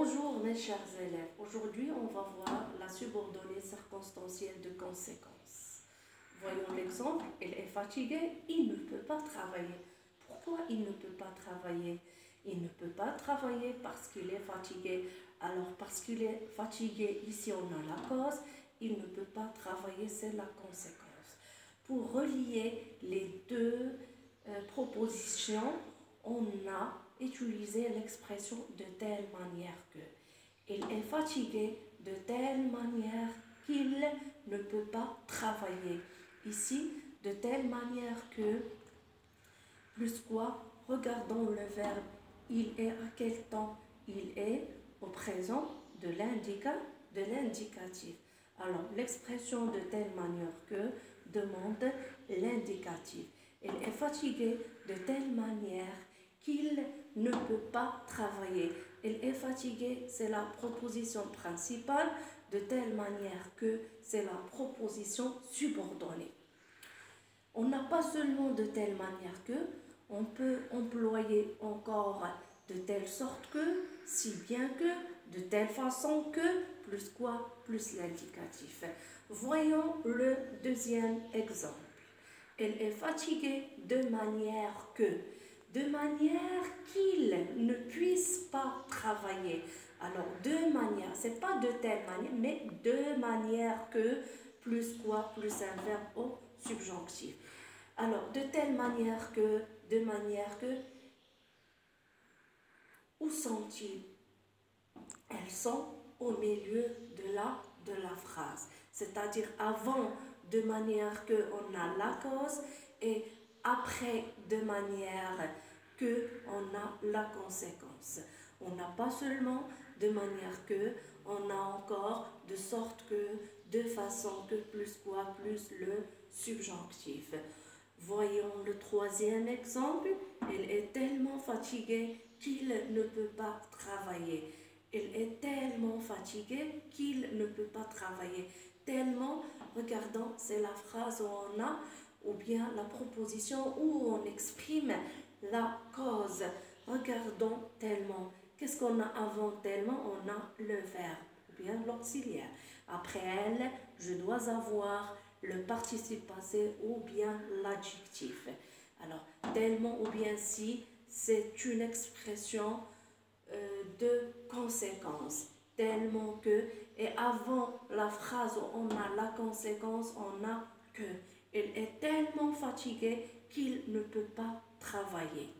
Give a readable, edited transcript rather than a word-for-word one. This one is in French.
Bonjour mes chers élèves, aujourd'hui on va voir la subordonnée circonstancielle de conséquence. Voyons l'exemple, elle est fatiguée, il ne peut pas travailler. Pourquoi il ne peut pas travailler? Il ne peut pas travailler parce qu'il est fatigué. Alors parce qu'il est fatigué, ici on a la cause, il ne peut pas travailler, c'est la conséquence. Pour relier les deux propositions, on a utilisé l'expression de telle manière que. Il est fatigué de telle manière qu'il ne peut pas travailler. Ici, de telle manière que, plus quoi, regardons le verbe. Il est à quel temps? Il est au présent de l'indicatif. Alors, l'expression de telle manière que demande l'indicatif. Il est fatigué de telle manière qu'il ne peut pas travailler. Il est fatigué, c'est la proposition principale, de telle manière que c'est la proposition subordonnée. On n'a pas seulement de telle manière que, on peut employer encore de telle sorte que, si bien que, de telle façon que, plus quoi, plus l'indicatif. Voyons le deuxième exemple. Elle est fatiguée de manière qu'il ne puisse pas travailler. Alors, de manière, c'est pas de telle manière, mais de manière que, plus quoi, plus un verbe au subjonctif. Alors, de telle manière que, où sont-ils? Elles sont au milieu de la phrase. C'est-à-dire avant, de manière que on a la cause et après, de manière que on a la conséquence. On n'a pas seulement de manière que, on a encore de sorte que, de façon que, plus quoi, plus le subjonctif. Voyons le troisième exemple. Elle est tellement fatiguée qu'il ne peut pas travailler. Elle est tellement fatiguée qu'il ne peut pas travailler. Tellement, regardons, c'est la phrase où on a, ou bien la proposition où on exprime la cause. Regardons tellement. Qu'est-ce qu'on a avant tellement? On a le verbe, ou bien l'auxiliaire. Après elle, je dois avoir le participe passé ou bien l'adjectif. Alors, tellement ou bien si, c'est une expression de conséquence. Tellement que, et avant la phrase où on a la conséquence, on a que. Il est tellement fatigué qu'il ne peut pas travailler.